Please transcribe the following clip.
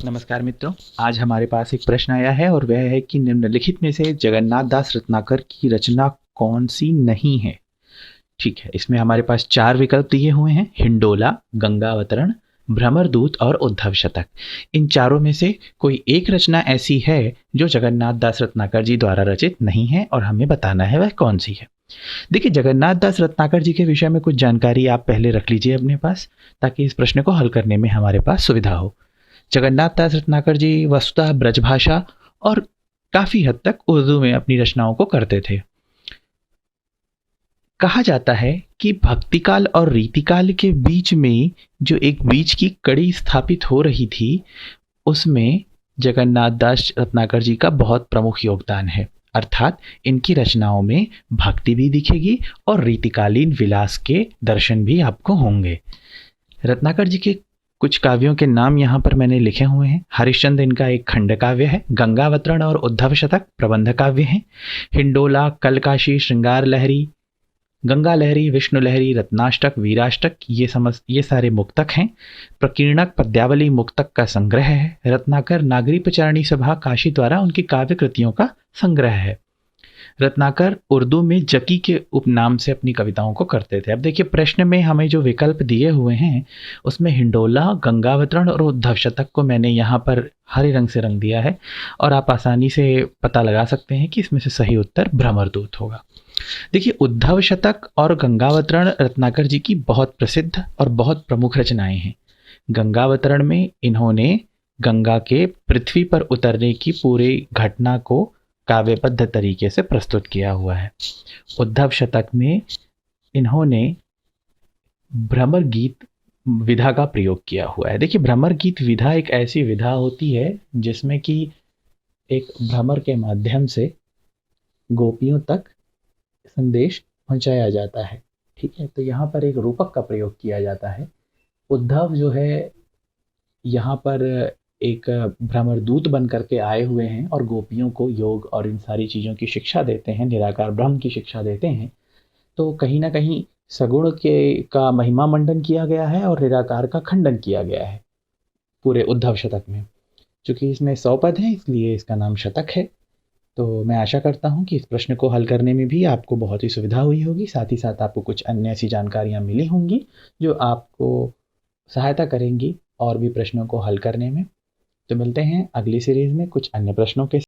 नमस्कार मित्रों। आज हमारे पास एक प्रश्न आया है और वह है कि निम्नलिखित में से जगन्नाथ दास रत्नाकर की रचना कौन सी नहीं है। ठीक है, इसमें हमारे पास चार विकल्प दिए हुए हैं: हिंडोला, गंगावतरण, भ्रमरदूत और उद्धव शतक। इन चारों में से कोई एक रचना ऐसी है जो जगन्नाथ दास रत्नाकर जी द्वारा रचित नहीं है और हमें बताना है वह कौन सी है। देखिए, जगन्नाथ दास रत्नाकर जी के विषय में कुछ जानकारी आप पहले रख लीजिए अपने पास, ताकि इस प्रश्न को हल करने में हमारे पास सुविधा हो। जगन्नाथ दास रत्नाकर जी वस्तुतः ब्रजभाषा और काफी हद तक उर्दू में अपनी रचनाओं को करते थे। कहा जाता है कि भक्तिकाल और रीतिकाल के बीच में जो एक बीच की कड़ी स्थापित हो रही थी, उसमें जगन्नाथ दास रत्नाकर जी का बहुत प्रमुख योगदान है। अर्थात इनकी रचनाओं में भक्ति भी दिखेगी और रीतिकालीन विलास के दर्शन भी आपको होंगे। रत्नाकर जी के कुछ काव्यों के नाम यहाँ पर मैंने लिखे हुए हैं। हरिश्चंद्र इनका एक खंड काव्य है, गंगावतरण और उद्धव शतक प्रबंध काव्य हैं, हिंडोला, कलकाशी, श्रृंगार लहरी, गंगा लहरी, विष्णु लहरी, रत्नाष्टक, वीराष्टक ये सारे मुक्तक हैं। प्रकीर्णक पद्यावली मुक्तक का संग्रह है। रत्नाकर नागरी प्रचारणी सभा काशी द्वारा उनकी काव्य कृतियों का संग्रह है। रत्नाकर उर्दू में जकी के उपनाम से अपनी कविताओं को करते थे। अब देखिए, प्रश्न में हमें जो विकल्प दिए हुए हैं उसमें हिंडोला, गंगावतरण और उद्धव शतक को मैंने यहाँ पर हरे रंग से रंग दिया है और आप आसानी से पता लगा सकते हैं कि इसमें से सही उत्तर भ्रमरदूत होगा। देखिए, उद्धव शतक और गंगावतरण रत्नाकर जी की बहुत प्रसिद्ध और बहुत प्रमुख रचनाएं हैं। गंगावतरण में इन्होंने गंगा के पृथ्वी पर उतरने की पूरी घटना को काव्यबद्ध तरीके से प्रस्तुत किया हुआ है। उद्धव शतक में इन्होंने भ्रमर गीत विधा का प्रयोग किया हुआ है। देखिए, भ्रमर गीत विधा एक ऐसी विधा होती है जिसमें कि एक भ्रमर के माध्यम से गोपियों तक संदेश पहुंचाया जाता है। ठीक है, तो यहाँ पर एक रूपक का प्रयोग किया जाता है। उद्धव जो है यहाँ पर एक भ्रमरदूत बन करके आए हुए हैं और गोपियों को योग और इन सारी चीज़ों की शिक्षा देते हैं, निराकार ब्रह्म की शिक्षा देते हैं। तो कहीं ना कहीं सगुण के का महिमा मंडन किया गया है और निराकार का खंडन किया गया है पूरे उद्धव शतक में। चूंकि इसमें 100 पद हैं, इसलिए इसका नाम शतक है। तो मैं आशा करता हूँ कि इस प्रश्न को हल करने में भी आपको बहुत ही सुविधा हुई होगी। साथ ही साथ आपको कुछ अन्य ऐसी जानकारियाँ मिली होंगी जो आपको सहायता करेंगी और भी प्रश्नों को हल करने में। तो मिलते हैं अगली सीरीज में कुछ अन्य प्रश्नों के